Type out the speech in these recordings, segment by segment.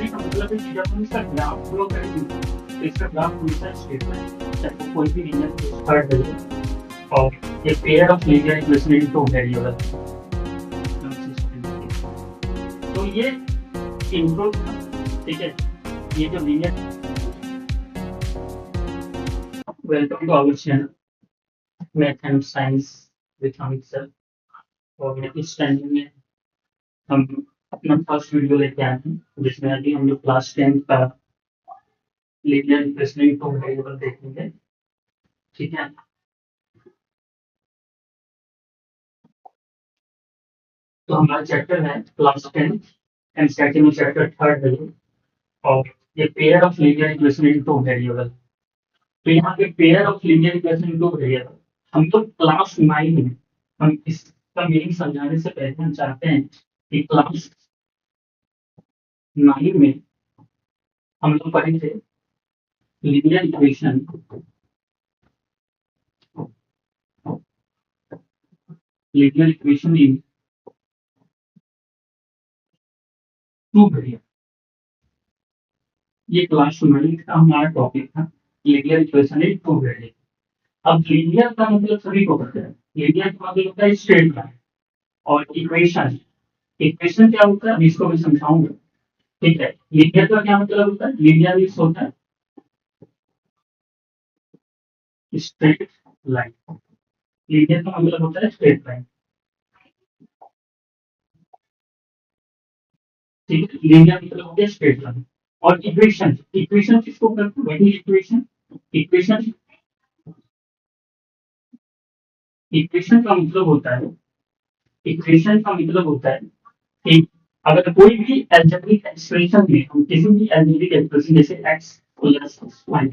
का मतलब है कि जब हम इसका ग्राफ फ्लो करेंगे तो इसका ग्राफ हमेशा स्ट्रेट लाइन, चाहे वो कोई भी रीजन थर्ड है और ये pair of linear equation in two variable. तो ये इंट्रो था, ठीक है। ये जो linear, welcome to our channel math and science with Amit sir. और इस चैनल में हम अपना फर्स्ट वीडियो लेके आए हैं जिसमें अभी हम लोग क्लास 10 का लीनियर इक्वेशन इनटू वेरिएबल देखेंगे, ठीक है। तो हमारा चैप्टर है class 10 and second chapter third है ये। और ये pair of linear equation in two variable. तो यहाँ पे pair of linear equation in two variable हम तो क्लास 9 में, हम इसका मीनिंग समझाने से पहले हम चाहते हैं कि क्लास 9 में हम लोग पढ़ेंगे linear equation, linear equation in two variable. ये क्लास 9 का हमारा टॉपिक था, linear equation in two variable. अब लीनियर का मतलब सभी को पता है, लीनियर का मतलब होता है स्ट्रेट लाइन। और इक्वेशन, इक्वेशन क्या होता है इसको मैं समझाऊंगा, ठीक है। लीनियर का क्या मतलब होता है, लीनियर मींस होता है स्ट्रेट लाइन। लीनियर का मतलब होता है स्ट्रेट लाइन, ठीक है। लीनियर मतलब होता है स्ट्रेट लाइन। और इक्वेशन, इक्वेशन किसको करते हैं, वही इक्वेशन। इक्वेशन, इक्वेशन का मतलब होता है, इक्वेशन का मतलब होता है कि अगर कोई भी अलजेब्रिक एक्सप्रेशन में हम किसी भी अलजेब्रिक एक्सप्रेशन जैसे x प्लस y,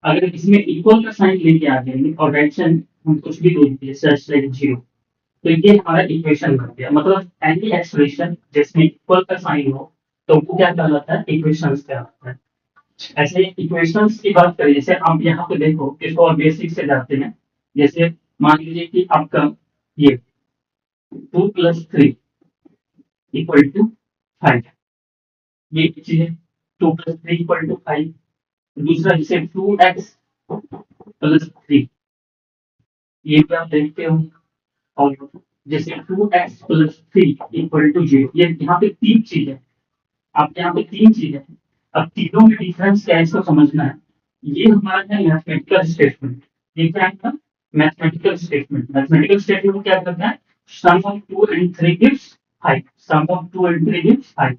अगर इसमें इक्वल का साइन लेके आ जाएंगे और राइट साइड हम कुछ भी दे दिए जैसे लाइक 0, तो ये हमारा इक्वेशन बन गया। मतलब एनी एक्सप्रेशन जिसमें इक्वल का साइन हो तो वो क्या कहलाता है, इक्वेशंस कहलाता है। ऐसे इक्वेशंस की बात करें, जैसे आप यहाँ पे देखो इसको और बेसिक से जाते हैं। जैसे मान लीजिए कि आपका ये 2 + 3 = 5, ये चीज है। 2 + 3 = 5। दूसरा जैसे 2x + 3, ये भी आप देखते हो। और जैसे 2x + 3 = 0, ये यहाँ पे तीन चीज है। आप यहाँ पे तीन चीजें हैं। अब तीनों में डिफरेंस क्या है इसको समझना है। ये हमारा है मैथमेटिकल स्टेटमेंट। ये क्या है, मैथमेटिकल स्टेटमेंट। मैथमेटिकल स्टेटमेंट क्या करता है, sum of 2 and 3 gives 5, sum of 2 and 3 gives 5।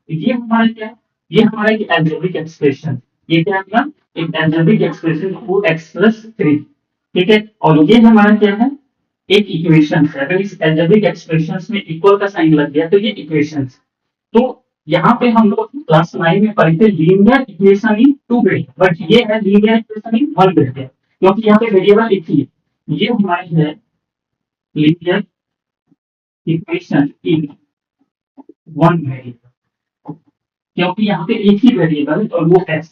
ये हमारा क्या है, ये हमारा एक अलजेब्रिक एक्सप्रेशन। ये क्या है, एक अलजेब्रिक एक्सप्रेशन 2x + 3, ठीक है। और ये हमारा क्या है, एक इक्वेशन है। अगर इस अलजेब्रिक एक्सप्रेशन में इक्वल का साइन लग गया तो ये इक्वेशन। तो यहाँ पे हम लोग क्लास 9 में पढ़े थे linear equation in two variable, but ये है linear equation in one variable, क्योंकि यहाँ पे वेरिएबल एक ही है। ये हमारी है linear equation in one variable, क्योंकि यहाँ पे एक ही वेरिएबल है और वो x।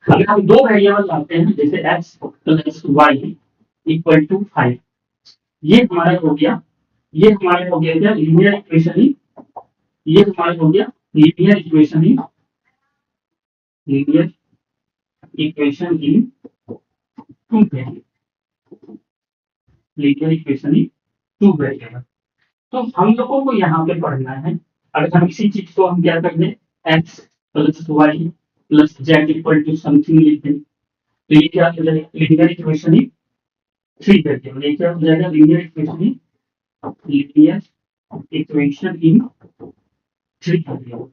अगर हम दो वेरिएबल लाते हैं जैसे x + y = 5, ये हमारा हो गया, ये हमारा हो गया क्या, लीनियर इक्वेशन इन, ये हमारा हो गया linear equation in, linear equation in two variable, linear equation in two variable. तो हम लोगों को यहाँ पे पढ़ना है, अगर हम इसी चीज को हम क्या कर दें, x + y + z = समथिंग लिख दें, तो ये क्या हो जाएगा, linear equation in three variable. ये क्या हो जाएगा, linear equation in, linear equation in three variable.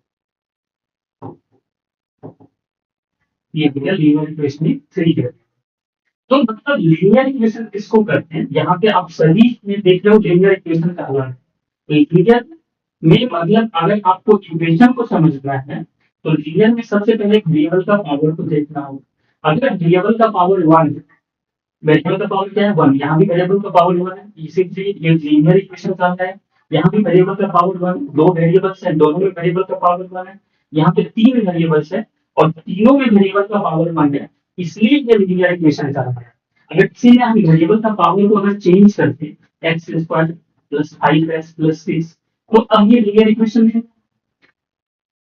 ये हो गया linear equation in three variable. तो मतलब लीनियर इक्वेशन किसको करते हैं, यहाँ पे आप सभी में देख रहे हो लीनियर इक्वेशन का अलग है। लीनियर में मतलब अगर आपको इक्वेशन को समझना है तो लीनियर में सबसे पहले वेरिएबल का पावर को देखना होगा। अगर वेरिएबल का पावर 1, वेरिएबल का पावर क्या है 1, यहाँ भी वेरिएबल का पावर 1 है, इसीलिए ये लीनियर इक्वेशन कहता है। यहाँ भी वेरिएबल का पावर 1, दो वेरिएबल्स है, दोनों में वेरिएबल का पावर 1 है। यहाँ पे तीन वेरिएबल्स है और तीनों में वेरिएबल का पावर 1 है, इसलिए ये लीनियर इक्वेशन कहता है। अगर किसी ने हम वेरिएबल का पावर को अगर चेंज करते x² + 5x + 6, तो अब ये लीनियर इक्वेशन है।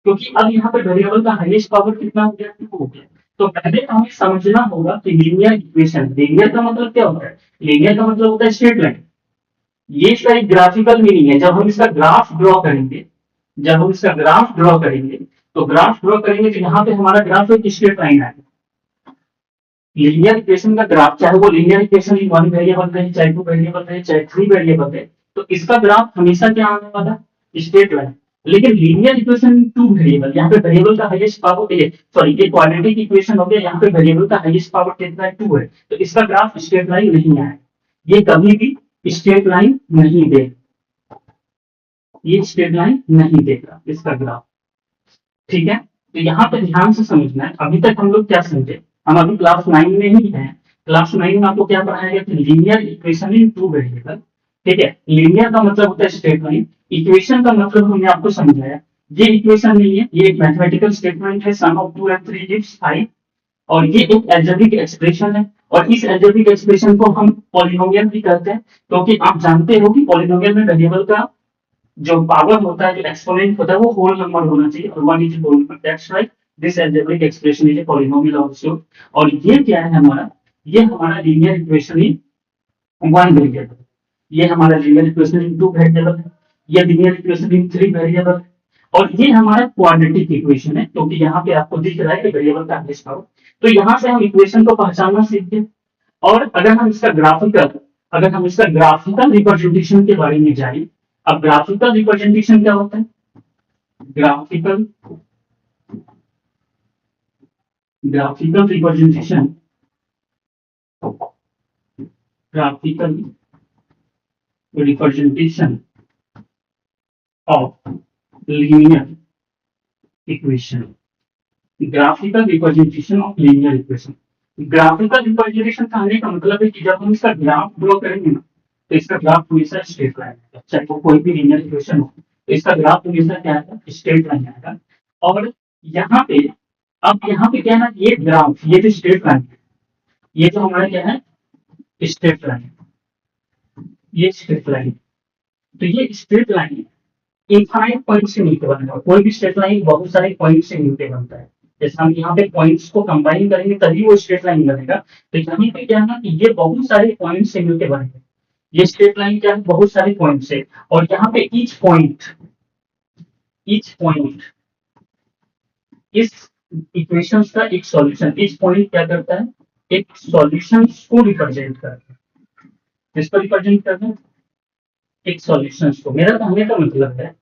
क्योंकि अब यहाँ पे वेरिएबल का हाईएस्ट पावर कितना हो गया, 2 हो गया। तो पहले हमें समझना होगा कि लीनियर इक्वेशन, लीनियर का मतलब क्या होता है, लीनियर का मतलब होता है स्ट्रेट लाइन। ये इसका एक ग्राफिकल मीनिंग है। जब हम इसका ग्राफ ड्रॉ करेंगे, जब हम इसका ग्राफ ड्रॉ करेंगे, तो ग्राफ ड्रॉ करेंगे तो यहाँ पे हमारा ग्राफ एक स्ट्रेट लाइन आएगा। लीनियर इक्वेशन का ग्राफ, चाहे वो लीनियर इक्वेशन 1 वेरिएबल रहे, चाहे 2 वेरिएबल रहे, चाहे 3 वेरिएबल रहे, तो इसका ग्राफ हमेशा क्या आने वाला, स्ट्रेट लाइन। लेकिन लीनियर इक्वेशन 2 वेरिएबल, यहाँ पे वेरिएबल का हाईएस्ट पावर, सॉरी ये क्वाड्रेटिक इक्वेशन हो गया, यहाँ पे वेरिएबल का हाईएस्ट पावर कितना है, 2 है, तो इसका ग्राफ स्ट्रेट लाइन नहीं आएगा। ये कभी भी स्ट्रेट लाइन नहीं देगा, ये स्ट्रेट लाइन नहीं देगा इसका ग्राफ। ठीक है, तो यहाँ पे ध्यान से समझना है। अभी तक हम लोग क्या समझे, हम अभी क्लास 9 में ही हैं। क्लास 9 में आपको क्या पढ़ाया गया था, लीनियर इक्वेशन इन 2 वेरिएबल। ठीक है, लीनियर का मतलब होता है स्ट्रेट लाइन, इक्वेशन का मतलब हमने आपको समझाया। ये इक्वेशन नहीं है, ये एक मैथमेटिकल स्टेटमेंट है, सम ऑफ 2 and 3 gives 5, और ये एक एल्जेब्रिक एक्सप्रेशन है। और इस एल्जेब्रिक एक्सप्रेशन को हम पॉलिनोमियल भी कहते हैं, क्योंकि आप जानते हो कि पॉलिनोमियल में वेरिएबल का जो पावर होता है, जो एक्सपोनेंट होता है, वो होल नंबर होना चाहिए, और 1 is whole number. That's right, this algebraic expression is a polynomial also. और ये क्या है हमारा, ये हमारा लीनियर इक्वेशन इन 1 वेरिएबल, ये हमारा लीनियर इक्वेशन इन 2 वेरिएबल है, ये लीनियर इक्वेशन इन 3 वेरिएबल है, और ये हमारा क्वाड्रेटिक इक्वेशन है, क्योंकि यहाँ पे आपको दिख रहा है कि वेरिएबल का हाईएस्ट पावर। तो यहाँ से हम इक्वेशन को पहचानना सीख गए। और अगर हम इसका ग्राफिकल रिप्रेजेंटेशन के बारे में जाने, अब ग्राफिकल रिप्रेजेंटेशन क्या होता है, graphical graphical representation graphical representation of linear equation, graphical representation of linear equation. Graphical representation कहने का मतलब है कि जब हम इसका ग्राफ ड्रॉ करेंगे ना, तो इसका ग्राफ हमेशा स्ट्रेट लाइन आएगा, चाहे वो कोई भी लीनियर इक्वेशन हो, तो इसका ग्राफ हमेशा क्या आएगा, स्ट्रेट लाइन आएगा। और यहाँ पे, अब यहाँ पे क्या है ना, ये ग्राफ, ये जो स्ट्रेट लाइन है, ये जो हमारा क्या है, स्ट्रेट लाइन, ये स्ट्रेट लाइन, तो ये स्ट्रेट लाइन इनफाइनाइट पॉइंट से मिलकर बना है। कोई भी स्ट्रेट लाइन बहुत सारे पॉइंट से मिलकर बनता है। जैसे हम यहाँ पे पॉइंट्स को कंबाइन करेंगे तभी वो स्ट्रेट लाइन बनेगा। तो यहाँ पे क्या है ना कि ये बहुत सारे पॉइंट से मिलकर बनेगा। ये स्ट्रेट लाइन क्या है, बहुत सारे पॉइंट से, और यहाँ पे ईच पॉइंट इस इक्वेशंस का एक सॉल्यूशन, ईच पॉइंट क्या करता है, एक सॉल्यूशन को रिप्रेजेंट करता है। किसको रिप्रेजेंट करता है, एक सॉल्यूशन को। मेरा कहने का मतलब है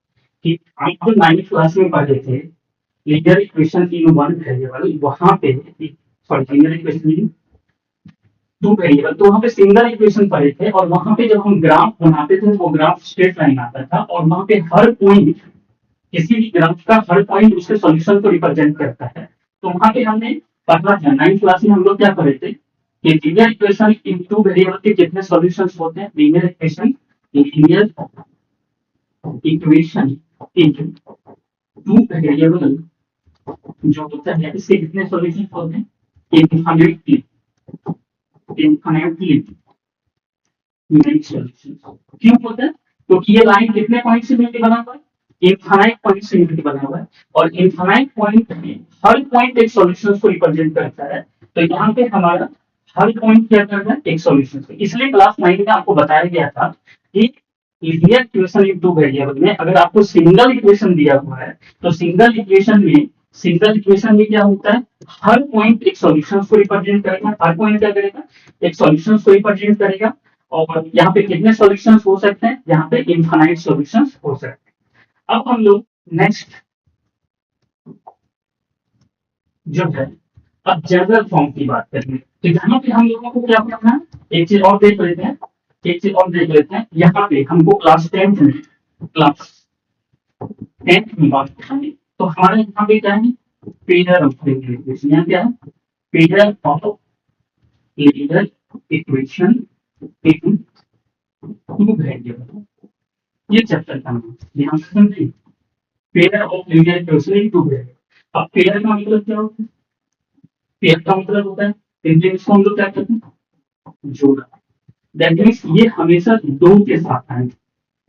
कि आप जो 9th क्लास में पढ़े थे लीनियर इक्वेशन इन 1 वेरिएबल, वहां पे सॉरी लीनियर इक्वेशन इन 2 वेरिएबल, तो वहां पे सिंगल इक्वेशन पढ़े थे, और वहां पे जब हम ग्राफ बनाते थे वो ग्राफ स्ट्रेट लाइन आता था, और वहां पे हर पॉइंट, किसी भी ग्राफ का हर पॉइंट उसके सॉल्यूशन को रिप्रेजेंट करता है। तो वहां पे हमने पढ़ा था 9th क्लास में हम लोग क्या पढ़े थे कि लीनियर इक्वेशन इन 2 वेरिएबल के कितने सॉल्यूशंस होते हैं, लीनियर इक्वेशन इन 2 वेरिएबल जो होता है, इसके कितने सॉल्यूशन होते हैं, इनफाइनाइटली मेनी सॉल्यूशंस। क्यों होता है, क्योंकि ये लाइन कितने पॉइंट से मिलकर बना हुआ है, इनफाइनाइट पॉइंट से मिलकर बना हुआ है, और इनफाइनाइट पॉइंट में हर पॉइंट एक सॉल्यूशन को रिप्रेजेंट करता है। तो यहाँ पे हमारा हर पॉइंट क्या करता है, एक सॉल्यूशन। इसलिए क्लास 9 में आपको बताया गया था कि लीनियर इक्वेशन इन 2 वेरिएबल में अगर आपको सिंगल इक्वेशन दिया हुआ है, तो सिंगल इक्वेशन में क्या होता है, हर पॉइंट एक सॉल्यूशन को रिप्रेजेंट करेगा, हर पॉइंट क्या करेगा, एक सॉल्यूशन को रिप्रेजेंट करेगा। और यहाँ पे कितने सॉल्यूशंस हो सकते हैं, यहाँ पे इनफाइनाइट सॉल्यूशंस हो सकते हैं। अब हम लोग नेक्स्ट जो है, अब जनरल फॉर्म की बात करेंगे। तो यहाँ पे हम लोगों को क्या करना है, एक चीज और देख लेते हैं, यहाँ पे हमको क्लास 10th में बात करेंगे। तो हमारे यहाँ पे क्या है, पेयर ऑफ लीनियर इक्वेशन, यहाँ क्या है, pair of linear equation in 2 variable, ये चैप्टर का नाम ध्यान से समझिए, pair of linear equation in 2 variable. अब पेयर का मतलब क्या होता है, पेयर का मतलब होता है, इसको हम लोग क्या कहते हैं, जोड़ा। दैट मीन्स ये हमेशा 2 के साथ आएंगे,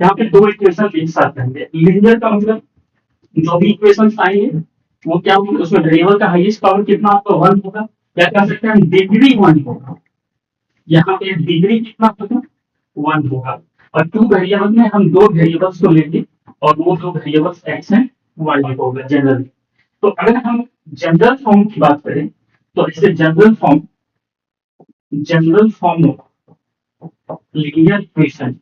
यहाँ पे 2 इक्वेशन एक साथ आएंगे। लीनियर का मतलब जो भी इक्वेशंस आएंगे वो क्या होंगे, उसमें वेरिएबल का हाईएस्ट पावर कितना आपका 1 होगा, या कह सकते हैं डिग्री 1 होगा। यहाँ पे डिग्री कितना होगा, 1 होगा। और टू वेरिएबल में हम दो वेरिएबल्स को लेंगे और वो दो वेरिएबल्स एक्स एंड वाई होगा जनरली। तो अगर हम जनरल फॉर्म की बात करें तो इसे general form linear equation,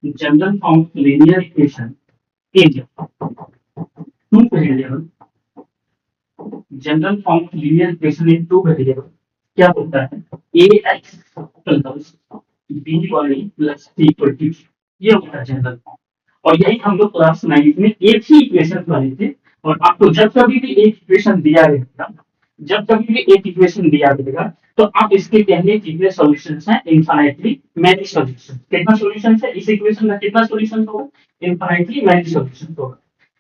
general form linear equation is two variable, general form linear equation in two variable क्या होता है, A X plus B Y plus C equal to, ये होता है जनरल फॉर्म। और यही हम लोग क्लास 9 में एक ही इक्वेशन पढ़े थे। और आपको जब कभी भी एक इक्वेशन दिया रहेगा, जब कभी भी एक इक्वेशन दिया रहेगा, तो आप इसके कहने कितने सॉल्यूशंस हैं, इनफाइनाइटली मैनी सॉल्यूशन। कितना सॉल्यूशन है इस इक्वेशन का, कितना सॉल्यूशन होगा, इनफाइनाइटली मैनी सॉल्यूशन होगा।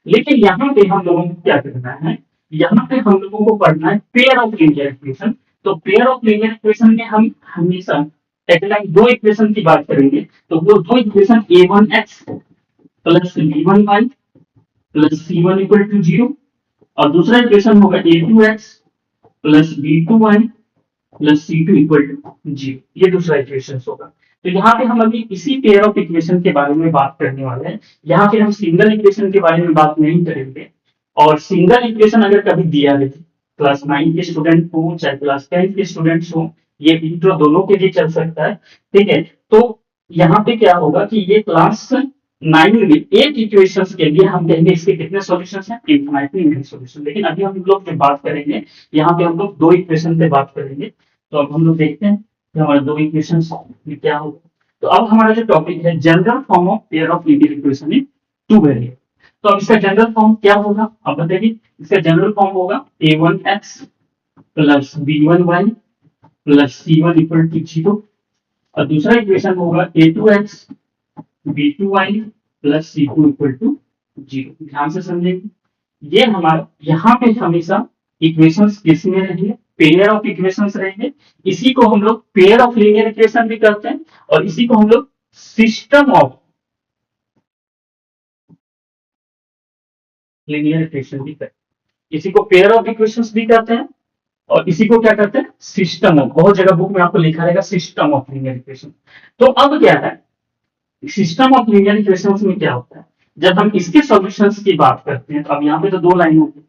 लेकिन यहाँ पे हम लोगों को क्या करना है, यहाँ पे हम लोगों को पढ़ना है पेयर ऑफ लीनियर इक्वेशन। तो पेयर ऑफ लीनियर इक्वेशन में हम हमेशा एक लाइन दो इक्वेशन की बात करेंगे, तो वो दो equation a1x plus b1y plus c1 equal to 0, और दूसरा इक्वेशन होगा a2x plus b2y plus c2 equal to 0, ये दूसरा इक्वेशन होगा। तो यहाँ पे हम अभी इसी पेयर ऑफ इक्वेशन के बारे में बात करने वाले हैं। यहाँ पे हम सिंगल इक्वेशन के बारे में बात नहीं करेंगे। और सिंगल इक्वेशन अगर कभी दिया है क्लास 9 के स्टूडेंट को चाहे क्लास 10 के स्टूडेंट्स हो, ये इंट्रो दोनों के लिए चल सकता है। ठीक है, तो यहाँ पे क्या होगा कि ये क्लास 9 में एक इक्वेशन के लिए हम कहेंगे इसके कितने सॉल्यूशंस हैं, इनफाइनाइटली मेनी सॉल्यूशन। लेकिन अभी हम लोग जो बात करेंगे, यहाँ पे हम लोग दो इक्वेशन पे बात करेंगे। तो अब हम लोग देखते हैं कि हमारे दो इक्वेशन में क्या होगा। तो अब हमारा जो टॉपिक है general form of pair of linear equation in two variable. तो अब इसका जनरल फॉर्म क्या होगा, अब बताइए। इसका जनरल फॉर्म होगा a1x plus b1y plus c1 equal to 0, और दूसरा इक्वेशन होगा a2x b2y plus c2 equal to 0। ध्यान से समझेंगे, ये हमारा यहाँ पे हमेशा इक्वेशंस किस में रहेंगे, पेयर ऑफ इक्वेशंस रहेंगे। इसी को हम लोग पेयर ऑफ लीनियर इक्वेशन भी कहते हैं, और इसी को हम लोग सिस्टम ऑफ लीनियर इक्वेशन भी कहते हैं। इसी को पेयर ऑफ इक्वेशंस भी कहते हैं, और इसी को क्या कहते हैं, सिस्टम ऑफ। बहुत जगह बुक में आपको लिखा रहेगा सिस्टम ऑफ लीनियर इक्वेशन। तो अब क्या है, सिस्टम ऑफ लीनियर इक्वेशंस में क्या होता है, जब हम इसके सॉल्यूशंस की बात करते हैं, तो अब यहाँ पे तो दो लाइन होगी।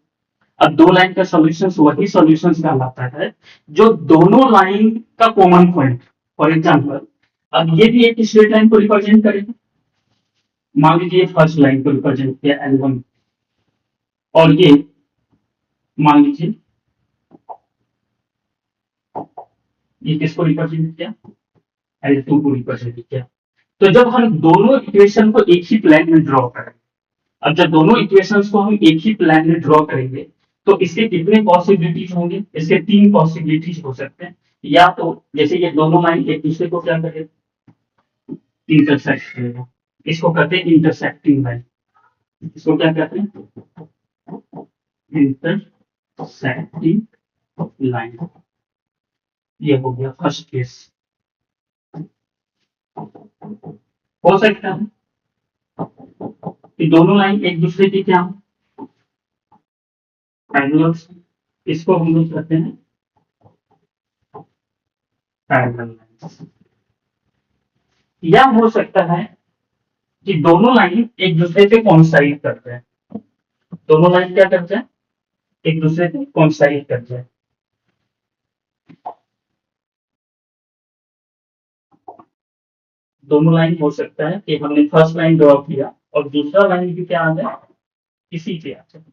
अब दो लाइन का सॉल्यूशंस वही सॉल्यूशंस कहलाता है जो दोनों लाइन का कॉमन पॉइंट। फॉर एग्जांपल, अब ये भी एक स्ट्रेट लाइन को रिप्रेजेंट करेगा। मान लीजिए फर्स्ट लाइन को रिप्रेजेंट किया L1, और ये मान लीजिए ये किसको रिप्रेजेंट किया, L2 को रिप्रेजेंट किया। तो जब हम दोनों इक्वेशन को एक ही प्लेन में ड्रॉ करेंगे, अब जब दोनों इक्वेशंस को हम एक ही प्लेन में ड्रॉ करेंगे, तो इसके कितने पॉसिबिलिटीज होंगे, इसके तीन पॉसिबिलिटीज हो सकते हैं। या तो जैसे ये दोनों लाइन एक दूसरे को क्या करेगा, इंटरसेक्ट करेगा, इसको कहते हैं इंटरसेक्टिंग लाइन। इसको क्या कहते हैं, इंटरसेक्टिंग लाइन। ये हो गया फर्स्ट केस। हो सकता है कि दोनों लाइन एक दूसरे की क्या पैरेलल्स, इसको हम लोग कहते हैं पैरेलल लाइंस। या हो सकता है कि दोनों लाइन एक दूसरे से कोइंसाइड करते हैं। दोनों लाइन क्या करते हैं, एक दूसरे से कोइंसाइड करते हैं। दोनों लाइन हो सकता है कि हमने फर्स्ट लाइन ड्रॉ किया और दूसरा लाइन भी क्या आ जाए, इसी पे आ जाए।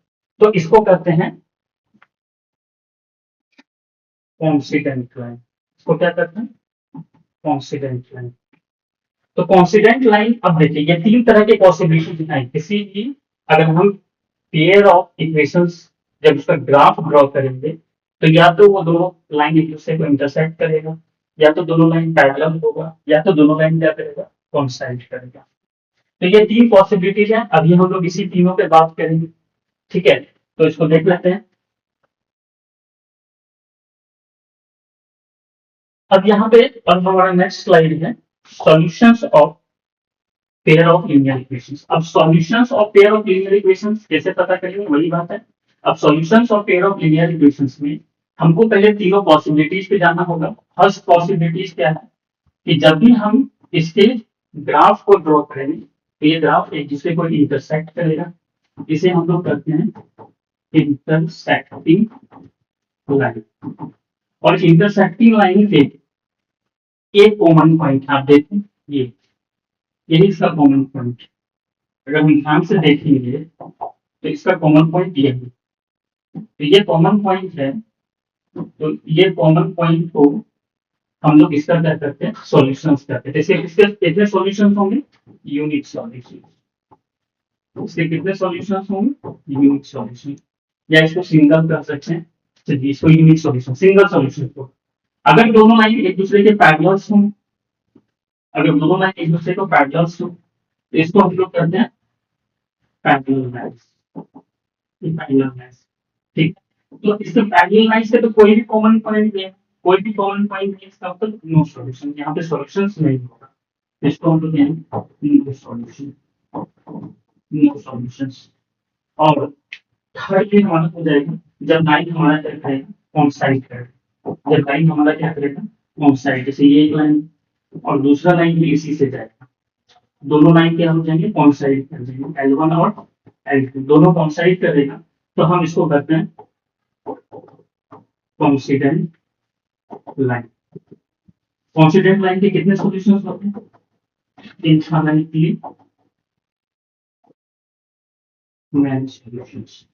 तो इसको कहते हैं कॉन्सिडेंट लाइन। इसको क्या कहते हैं, कॉन्सिडेंट लाइन। तो कॉन्सिडेंट लाइन, अब देखिए ये तीन तरह के पॉसिबिलिटी दिखाई किसी भी, अगर हम पेयर ऑफ इक्वेशंस जब उसका ग्राफ ड्रॉ करेंगे, तो या तो वो दोनों लाइन एक दूसरे को इंटरसेक्ट करेगा, या तो दोनों लाइन पैरेलल होगा, या तो दोनों लाइन क्या करेगा, कोइंसाइड करेगा। तो ये तीन पॉसिबिलिटीज हैं, अभी हम लोग इसी तीनों पे बात करेंगे। ठीक है, तो इसको देख लेते हैं। अब यहाँ पे अब हमारा नेक्स्ट स्लाइड है solutions of pair of linear equations. अब solutions of pair of linear equations कैसे पता करेंगे, वही बात है। अब solutions of pair of linear equations में हमको पहले तीनों पॉसिबिलिटीज पे जाना होगा। फर्स्ट पॉसिबिलिटीज क्या है कि जब भी हम इसके ग्राफ को ड्रॉ करेंगे तो ये ग्राफ एक दूसरे को इंटरसेक्ट करेगा, इसे हम लोग करते हैं इंटरसेक्टिंग लाइन। और इंटरसेक्टिंग लाइन के एक कॉमन पॉइंट आप देखें, ये यही इसका कॉमन पॉइंट। अगर हम ध्यान से देखेंगे तो इसका कॉमन पॉइंट ये है। तो ये कॉमन पॉइंट है, तो ये कॉमन पॉइंट को हम लोग इसका क्या करते हैं, सॉल्यूशंस करते हैं। जैसे इसके कितने सॉल्यूशंस होंगे, यूनिट सॉल्यूशन। इसके कितने सॉल्यूशंस होंगे, यूनिट सॉल्यूशन। या इसको सिंगल कर सकते हैं, चलिए इसको यूनिट सॉल्यूशन, सिंगल सॉल्यूशन को। अगर दोनों लाइन एक दूसरे के पैरेलल्स हों, अगर दोनों लाइन एक दूसरे को पैरेलल्स हो तो इसको हम लोग करते हैं पैरेलल लाइंस, पैरेलल लाइंस। ठीक, तो इसके पैरेलल लाइंस से तो कोई भी कॉमन पॉइंट नहीं है, कोई भी कॉमन पॉइंट नहीं, इसका मतलब नो सॉल्यूशन, यहाँ पे सॉल्यूशंस नहीं होगा। इसको हम लोग नो सॉल्यूशन, नो सॉल्यूशंस। और थर्ड ये हमारा हो जाएगा जब लाइन हमारा क्या करेगा, कॉन्साइड करेगा। जब लाइन हमारा क्या करेगा, कॉन्साइड, जैसे ये एक लाइन और दूसरा लाइन भी इसी से जाएगा, दोनों लाइन क्या हो जाएंगे, कॉन्साइड कर देंगे, L1 और L2 दोनों कॉन्साइड करेगा। तो हम इसको करते हैं कॉन्सिडेंट लाइन। कॉन्सिडेंट लाइन के कितने सॉल्यूशंस होते हैं, इनफाइनाइटली मैनी सॉल्यूशंस।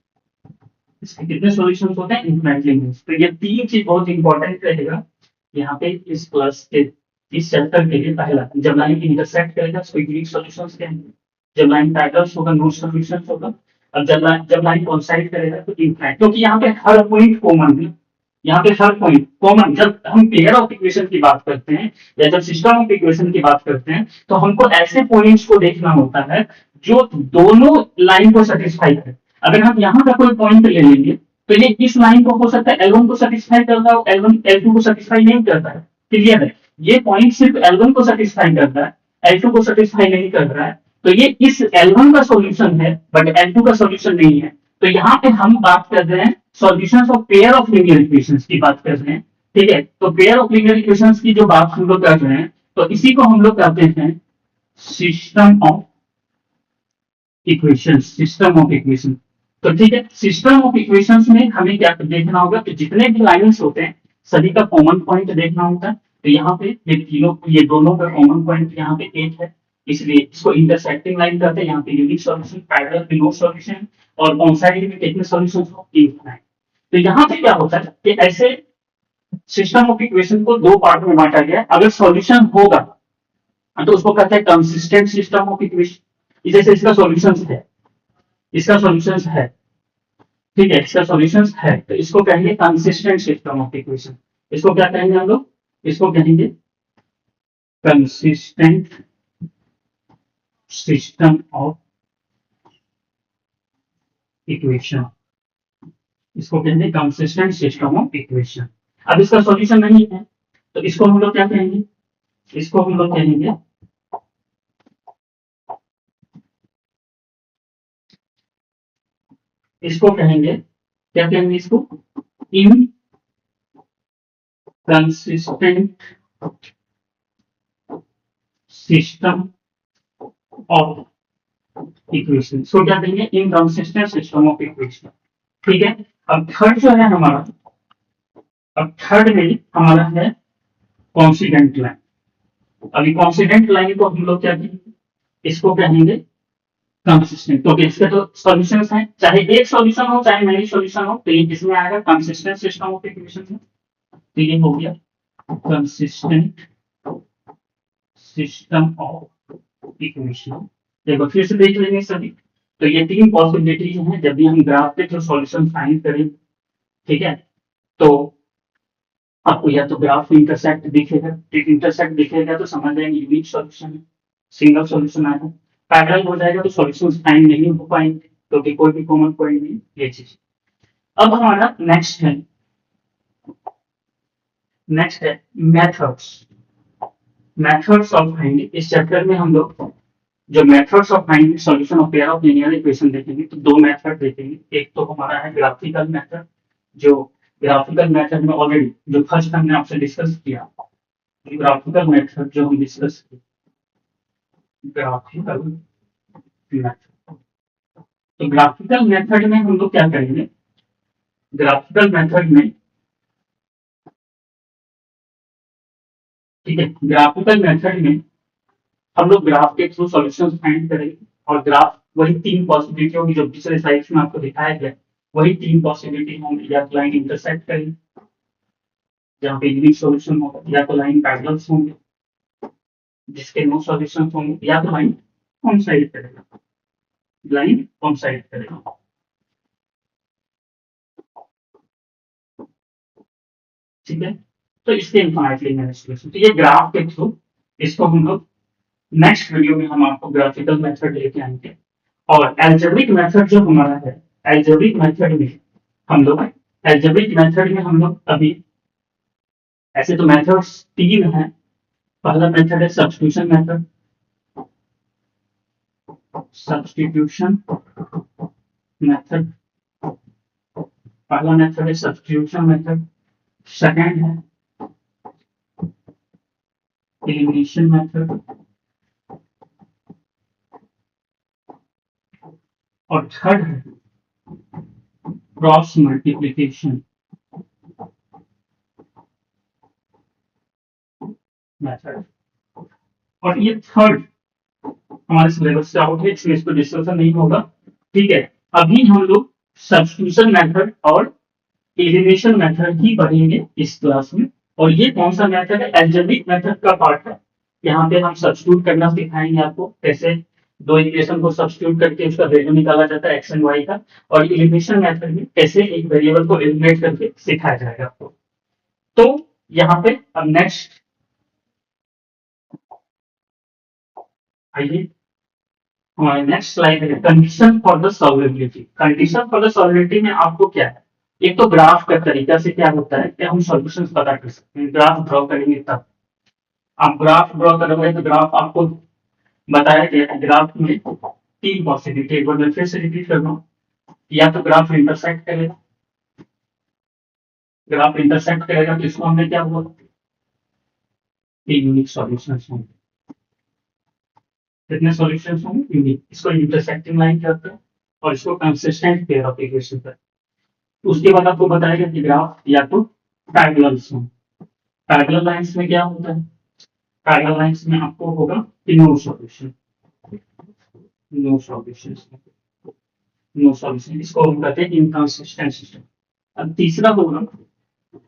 इसके कितने सॉल्यूशंस होते हैं, इनफाइनाइटली मैनी। तो ये तीन चीज बहुत इंपॉर्टेंट रहेगा यहाँ पे इस क्लास के, इस चैप्टर के लिए। पहला, जब लाइन इंटरसेक्ट करेगा उसको यूनिक सॉल्यूशंस कहेंगे। जब लाइन पैरेलल्स होगा नो सॉल्यूशंस होगा। अब जब लाइन कोइंसाइड करेगा तो इनफाइनाइट, क्योंकि यहाँ पे हर पॉइंट कॉमन है। यहाँ पे हर पॉइंट कॉमन, जब हम पेयर ऑफ इक्वेशन की बात करते हैं या जब सिस्टम ऑफ इक्वेशन की बात करते हैं तो हमको ऐसे पॉइंट्स को देखना होता है जो दोनों लाइन को सेटिस्फाई करे। अगर हम यहाँ का कोई पॉइंट ले लेंगे तो ये इस लाइन को हो सकता है L1 को सेटिस्फाई करता है, L1 L2 को सेटिस्फाई नहीं करता है। क्लियर है, ये पॉइंट सिर्फ L1 को सेटिस्फाई करता है, L2 को सेटिस्फाई नहीं कर रहा है। तो ये इस L1 का सॉल्यूशन है बट L2 का सॉल्यूशन नहीं है। तो यहाँ पे हम बात कर रहे हैं solutions of pair of linear equations की बात कर रहे हैं। ठीक है, तो पेयर ऑफ लीनियर इक्वेशंस की जो बात हम लोग कर रहे हैं तो इसी को हम लोग कहते हैं system of equation, system of equation. तो ठीक है, सिस्टम ऑफ इक्वेशंस में हमें क्या देखना होगा, तो जितने भी लाइन्स होते हैं सभी का कॉमन पॉइंट देखना होता है। तो यहाँ पे ये दोनों का कॉमन पॉइंट यहाँ पे एक है, इसलिए इसको इंटरसेक्टिंग लाइन कहते हैं। यहाँ पे यूनिक सॉल्यूशन, पैरेलल पे नो सॉल्यूशन, और कॉन्साइड में कितने सॉल्यूशंस हो, इनफाइनाइट। तो यहाँ पे क्या होता है कि ऐसे सिस्टम ऑफ इक्वेशन को दो पार्ट में बांटा गया है। अगर सॉल्यूशन होगा तो उसको कहते हैं कंसिस्टेंट सिस्टम ऑफ इक्वेशन। जैसे इसका सॉल्यूशन है, इसका सॉल्यूशन है, ठीक है, इसका सॉल्यूशन है, तो इसको कहेंगे कंसिस्टेंट सिस्टम ऑफ इक्वेशन। इसको क्या कहेंगे हम लोग, इसको कहेंगे कंसिस्टेंट सिस्टम ऑफ इक्वेशन। इसको कहेंगे कंसिस्टेंट सिस्टम ऑफ इक्वेशन। अब इसका सॉल्यूशन नहीं है तो इसको हम लोग क्या कहेंगे, इसको हम लोग कहेंगे क्या कहेंगे इसको, इनकंसिस्टेंट सिस्टम ऑफ इक्वेशन। इसको क्या कहेंगे, इनकंसिस्टेंट सिस्टम ऑफ इक्वेशन। ठीक है, अब थर्ड जो है हमारा, अब थर्ड में हमारा है कॉन्सिडेंट लाइन। अभी कॉन्सिडेंट लाइन को हम लोग क्या कहेंगे, इसको कहेंगे कंसिस्टेंट। तो इसके तो सॉल्यूशन है, चाहे एक सॉल्यूशन हो चाहे मेनी सॉल्यूशन हो, तो ये किसमें आएगा, कंसिस्टेंट सिस्टम ऑफ इक्वेशन में। तो ये हो गया कंसिस्टेंट सिस्टम ऑफ इक्वेशन। देखो फिर से देख लेंगे सभी। तो ये तीन पॉसिबिलिटीज हैं जब भी हम ग्राफ पे जो सॉल्यूशन फाइंड करें। ठीक है, तो आपको या तो ग्राफ में इंटरसेक्ट दिखेगा, इंटरसेक्ट दिखेगा तो समझ जाएंगे यूनिक सॉल्यूशन है, सिंगल सॉल्यूशन आएगा। पैरेलल हो जाएगा तो सॉल्यूशन फाइंड नहीं हो पाएंगे क्योंकि कोई भी कॉमन पॉइंट नहीं, ये चीज। अब हमारा नेक्स्ट है मेथड्स, मेथड्स ऑफ फाइंडिंग। इस चैप्टर में हम लोग जो methods of finding solution of pair of linear equation देखेंगे तो दो मेथड देखेंगे। एक तो हमारा है ग्राफिकल मेथड, जो ग्राफिकल मेथड में ऑलरेडी जो फर्स्ट हमने आपसे डिस्कस किया, ग्राफिकल मेथड जो हम डिस्कस किए, ग्राफिकल मेथड। तो ग्राफिकल मेथड में हम लोग क्या करेंगे, ग्राफिकल मेथड में, ठीक है, ग्राफिकल मेथड में हम लोग ग्राफ के थ्रू सॉल्यूशन फाइंड करेंगे और ग्राफ वही तीन पॉसिबिलिटी होगी जो पिछले स्लाइड्स में आपको दिखाया गया, वही तीन पॉसिबिलिटी होंगी, या तो लाइन इंटरसेक्ट करेंगे जहाँ पे यूनिक सॉल्यूशन होगा, या तो लाइन पैरेलल्स होंगे जिसके नो सॉल्यूशन होंगे, या तो लाइन कोइंसाइड करेगा, लाइन कोइंसाइड करेगा। ठीक है, तो इसके इन्फाइनाइटली मैनी सॉल्यूशन, तो ये ग्राफ के थ्रू इसको हम लोग नेक्स्ट वीडियो में हम आपको ग्राफिकल मेथड लेके आएंगे। और एल्जेब्रिक मेथड जो हमारा है, एल्जेब्रिक मेथड में हम लोग, एल्जेब्रिक मेथड में हम लोग अभी, ऐसे तो मेथड्स तीन हैं। पहला मेथड है सब्स्टिट्यूशन मेथड, सब्स्टिट्यूशन मेथड, पहला मेथड है सब्स्टिट्यूशन मेथड। सेकंड है एलिमिनेशन मेथड, और थर्ड है क्रॉस मल्टीप्लिकेशन मेथड। और ये थर्ड हमारे सिलेबस से आउट है, इसमें इसको डिस्कशन नहीं होगा। ठीक है, अभी हम लोग सब्स्टिट्यूशन मेथड और एलिमिनेशन मेथड ही पढ़ेंगे इस क्लास में। और ये कौन सा मेथड है, एल्जेब्रिक मेथड का पार्ट है। यहाँ पे हम सब्स्टिट्यूट करना सिखाएंगे आपको, कैसे दो इक्वेशन को सब्स्टिट्यूट करके उसका वैल्यू निकाला जाता है एक्स एंड वाई का। और एलिमिनेशन मेथड में कैसे एक वेरिएबल को एलिमिनेट करके सिखाया जाएगा आपको। तो यहाँ पे अब नेक्स्ट आइए, हमारे नेक्स्ट स्लाइड है condition for the solvability. Condition for the solvability में आपको क्या है, एक तो ग्राफ का तरीका से क्या होता है कि हम सॉल्यूशंस पता कर सकते हैं, ग्राफ ड्रॉ करेंगे तब। आप ग्राफ ड्रॉ करोगे तो ग्राफ आपको बताया गया है, ग्राफ में तीन पॉसिबिलिटी, एक बार मैं फिर से रिपीट कर रहा हूँ। या तो ग्राफ इंटरसेक्ट करेगा, ग्राफ इंटरसेक्ट करेगा तो इसको हमने क्या बोला, यूनिक सॉल्यूशंस होंगे। कितने सॉल्यूशंस होंगे, यूनिक। इसको इंटरसेक्टिंग लाइन कहते हैं और इसको कंसिस्टेंट पेयर ऑफ इक्वेशन कहते हैं। उसके बाद आपको बताएगा कि ग्राफ या तो पैरेलल्स हों। पैरेलल लाइंस में क्या होता है, पैरेलल लाइंस में आपको होगा कि no solution, no solution, no solution, इसको हम कहते हैं इनकंसिस्टेंट सिस्टम। अब तीसरा होगा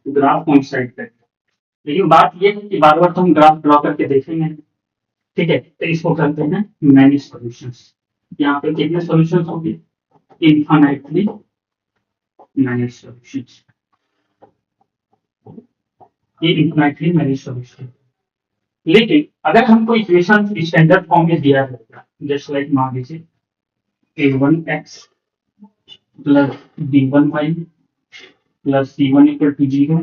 ग्राफ कोइंसाइड करके। लेकिन बात ये है कि बार बार तो हम ग्राफ ड्रॉ करके देखेंगे, ठीक है, तो इसको कहते हैं मैनी सॉल्यूशंस। यहाँ पे कितने सॉल्यूशंस होंगे, इनफाइनाइटली मैनी सॉल्यूशंस, ये इनफाइनाइटली मैनी सॉल्यूशन। लेकिन अगर हमको इक्वेशन स्टैंडर्ड फॉर्म में दिया जाएगा, जस्ट लाइक मान लीजिए a1x plus b1y plus c1 equal to 0,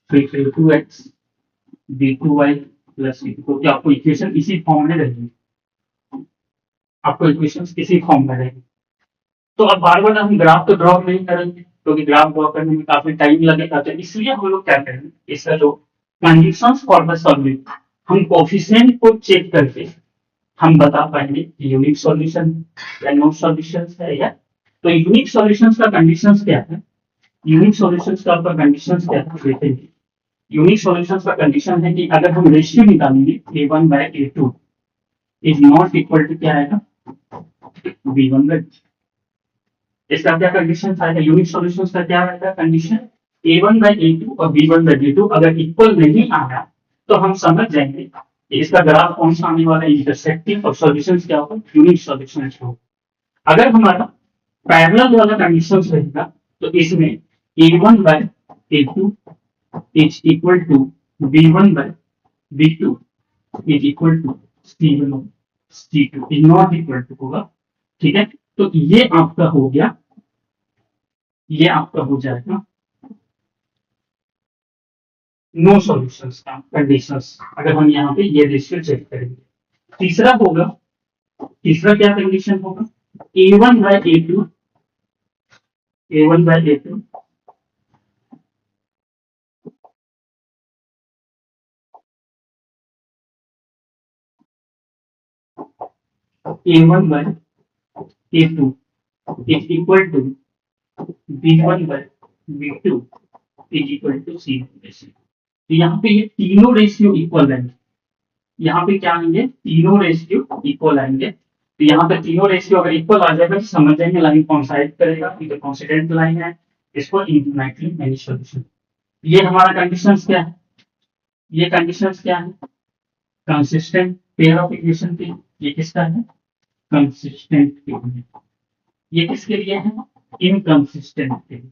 फिर a2x b2y प्लस c2, तो क्या आपको इक्वेशन इसी फॉर्म में रहेगी, आपको इक्वेशन इसी फॉर्म में रहेगी। तो अब बार बार हम ग्राफ तो ड्रॉ नहीं करेंगे क्योंकि ग्राफ ड्रॉ करने में काफी टाइम लगेगा, तो इसलिए हम लोग क्या करेंगे, इसका जो कंडीशंस फॉर द सॉल्यूशन, हम कोफिशिएंट को चेक करके हम बता पाएंगे कि यूनिक सॉल्यूशन या नो सॉल्यूशन है या। तो यूनिक सॉल्यूशंस का कंडीशंस क्या है, यूनिक सॉल्यूशंस का आपका कंडीशंस क्या है देखेंगे। यूनिक सॉल्यूशंस का कंडीशन है कि अगर हम रेशियो निकालेंगे a1/a2 is not equal to क्या आएगा, b1/, इसका क्या कंडीशन आएगा, यूनिक सॉल्यूशंस का क्या आएगा कंडीशन, a1/a2 और b1/b2 अगर इक्वल नहीं आया तो हम समझ जाएंगे कि इसका ग्राफ कौन सा आने वाला है, इंटरसेक्टिंग, और सॉल्यूशंस क्या होगा, यूनिक सॉल्यूशंस होगा। अगर हमारा पैरेलल वाला कंडीशन रहेगा तो इसमें a1/a2 is equal to b1/b2 is equal to c2 is not equal to होगा। ठीक है, तो ये आपका हो गया, ये आपका हो जाएगा नो सॉल्यूशंस का कंडीशंस, अगर हम यहाँ पे ये रेशियो चेक करेंगे। तीसरा होगा तीसरा क्या कंडीशन होगा, A1 by A2, A1 by A2 A1 by A2 is equal to B1 by B2 is equal to C1 by C2। तो यहाँ पे ये तीनों रेशियो इक्वल आएंगे, यहाँ पे क्या आएंगे, तीनों रेशियो इक्वल आएंगे। तो यहाँ पे तीनों रेशियो अगर इक्वल आ जाएगा तो समझ जाएंगे लाइन कॉन्साइड करेगा, ये तो कॉन्सिडेंट लाइन है, इसको इनफिनिटली मैनी सॉल्यूशन। ये हमारा कंडीशंस क्या है, ये कंडीशंस क्या है, कंसिस्टेंट पेयर ऑफ इक्वेशन के, ये किसका है, कंसिस्टेंट के लिए। ये किसके लिए है, इनकंसिस्टेंट के लिए।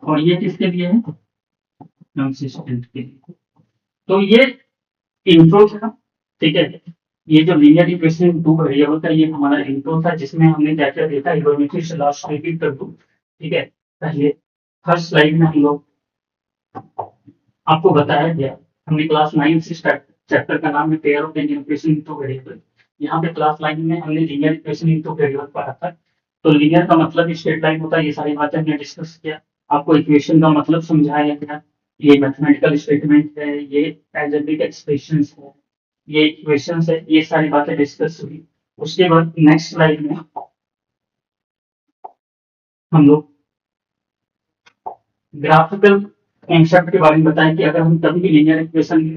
और ये किसके लिए है, कंसिस्टेंट के लिए। तो ये इंट्रो था, ठीक है। ये जो लीनियर इक्वेशन टू वेरिएबल का ये हमारा इंट्रो था, जिसमें हमने क्या क्या देखा, इकोनॉमिक से लास्ट रिपीट कर दूं, ठीक है। पहले फर्स्ट स्लाइड में हम लोग आपको बताया गया, हमने क्लास 9 से स्टार्ट, चैप्टर का नाम है pair of linear equation in two variable. यहाँ पे क्लास 9 में हमने लीनियर इक्वेशन इनटू वेरिएबल पढ़ा था। तो लीनियर का मतलब स्ट्रेट लाइन होता है, ये सारी बातें हमने डिस्कस किया, आपको इक्वेशन का मतलब समझाया गया, ये मैथमेटिकल स्टेटमेंट है, ये अलजेब्रिक एक्सप्रेशंस है, ये इक्वेशंस है, ये सारी बातें डिस्कस हुई। उसके बाद नेक्स्ट स्लाइड में हम लोग ग्राफिकल कॉन्सेप्ट के बारे में बताएं कि अगर हम कभी भी लीनियर इक्वेशन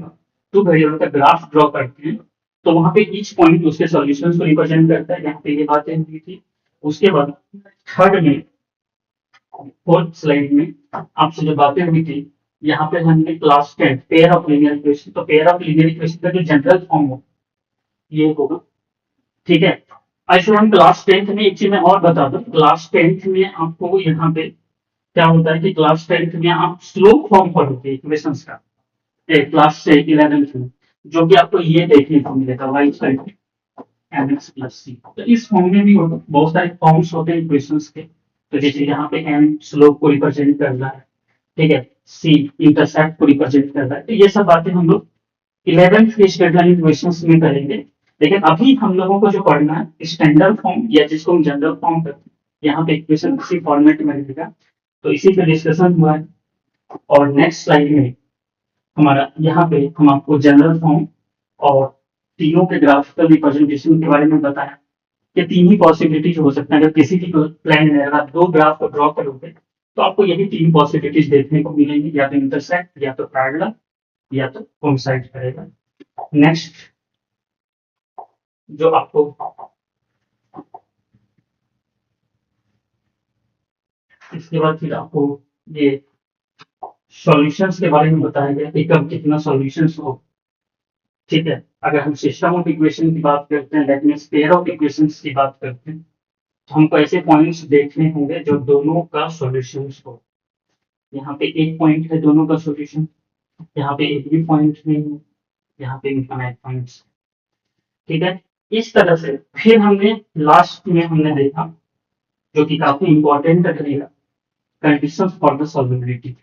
टू वेरिएबल का ग्राफ ड्रॉ करते हैं तो वहां पे ईच पॉइंट उसके सॉल्यूशंस को रिप्रेजेंट करता है, यहाँ पे ये बातें हुई थी। उसके बाद थर्ड में, फोर्थ स्लाइड में आपसे जो बातें हुई थी, यहाँ पे हमने class 10 pair of linear equation, तो पेयर ऑफ लीनियर इक्वेशन का जो जनरल फॉर्म हो ये होगा, ठीक है। ऐसे हम क्लास 10th में एक चीज मैं और बता दूं, क्लास 10th में आपको यहाँ पे क्या होता है कि क्लास 10th में आप स्लोप फॉर्म पढ़ोगे इक्वेशंस का, क्लास 11th में, जो कि आपको ये देखने को मिलेगा वाई साइड mx प्लस सी। तो इस फॉर्म में भी बहुत सारे फॉर्म्स होते हैं इक्वेशंस के। तो जैसे यहाँ पे m स्लोप को रिप्रेजेंट कर रहा है, ठीक है, c इंटरसेप्ट को रिप्रेजेंट कर रहा है। तो ये सब बातें हम लोग 11th के स्ट्रेट लाइन इक्वेशंस में करेंगे। लेकिन अभी हम लोगों को जो पढ़ना है स्टैंडर्ड फॉर्म, या जिसको हम जनरल फॉर्म करते हैं, यहाँ पे इक्वेशन किसी फॉर्मेट में रहेगा, तो इसी पे डिस्कशन हुआ है। और नेक्स्ट स्लाइड में हमारा यहाँ पे हम आपको जनरल फॉर्म और तीनों के ग्राफिकल रिप्रेजेंटेशन के बारे में बताया कि तीन ही पॉसिबिलिटीज हो सकते हैं। अगर किसी भी प्लान में अगर आप दो ग्राफ को ड्रॉ करोगे तो आपको यही तीन पॉसिबिलिटीज देखने को मिलेंगी, या तो इंटरसेक्ट, या तो पैरेलल, या तो कोइंसाइड करेगा। नेक्स्ट जो आपको इसके बाद फिर आपको ये सॉल्यूशंस के बारे में बताया गया कि कब कितना सॉल्यूशंस हो, ठीक है। अगर हम सिस्टम ऑफ इक्वेशन की बात करते हैं, that means pair of equations की बात करते हैं, तो हमको ऐसे पॉइंट्स देखने होंगे जो दोनों का सॉल्यूशंस हो। यहाँ पे एक पॉइंट है दोनों का सॉल्यूशन, यहाँ पे एक भी पॉइंट नहीं है, यहाँ पे इनफाइनाइट पॉइंट्स, ठीक है। इस तरह से फिर हमने लास्ट में हमने देखा, जो कि काफी इंपॉर्टेंट रहेगा, conditions for the solvability.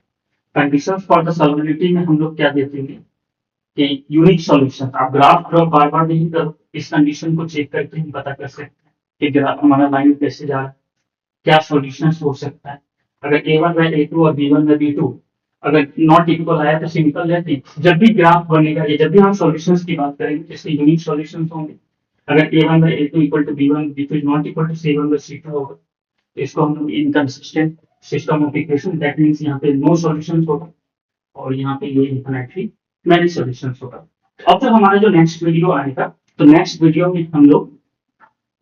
Conditions for the solvability में हम लोग क्या देखेंगे कि यूनिक सॉल्यूशन, आप ग्राफ ड्रॉ बार बार नहीं करो, इस कंडीशन को चेक करके हम पता कर सकते हैं कि ग्राफ हमारा लाइन कैसे जा रहा है, क्या सॉल्यूशन हो सकता है। अगर A1 बाय A2 और B1 बाय B2 अगर नॉट इक्वल आया तो सिंपल है कि जब भी ग्राफ बनेगा, या जब भी हम सॉल्यूशंस की बात करेंगे जैसे यूनिक सॉल्यूशंस होंगे। अगर A1 by A2 equal to B1, B2 is not equal to C1 by C2 होगा, तो इसको हम लोग inconsistent system of equation, that means यहाँ पे नो सॉल्यूशंस होगा, और यहाँ पे ये इनफिनिटली मैनी सॉल्यूशंस होगा। अब तक हमारा जो नेक्स्ट वीडियो आएगा, तो नेक्स्ट वीडियो में हम लोग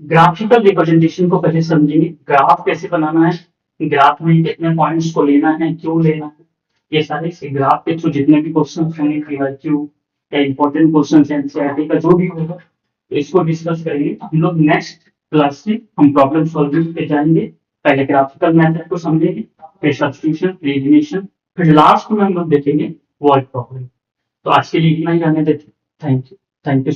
ग्राफिकल रिप्रेजेंटेशन को पहले समझेंगे, ग्राफ कैसे बनाना है, ग्राफ में कितने पॉइंट्स को लेना है, क्यों लेना है, ये सारे ग्राफ के थ्रू जितने भी क्वेश्चन होंगे, क्यों या इंपॉर्टेंट क्वेश्चन एनसीईआरटी का जो भी होगा, तो इसको डिस्कस करेंगे। हम लोग नेक्स्ट क्लास से हम प्रॉब्लम सॉल्विंग पे जाएंगे, पहले ग्राफिकल मेथड को समझेंगे, फिर सब्स्टिट्यूशन, एलिमिनेशन, फिर लास्ट में हम लोग देखेंगे वर्ड प्रॉब्लम। तो आज के लिए इतना ही रहने देते, थैंक यू।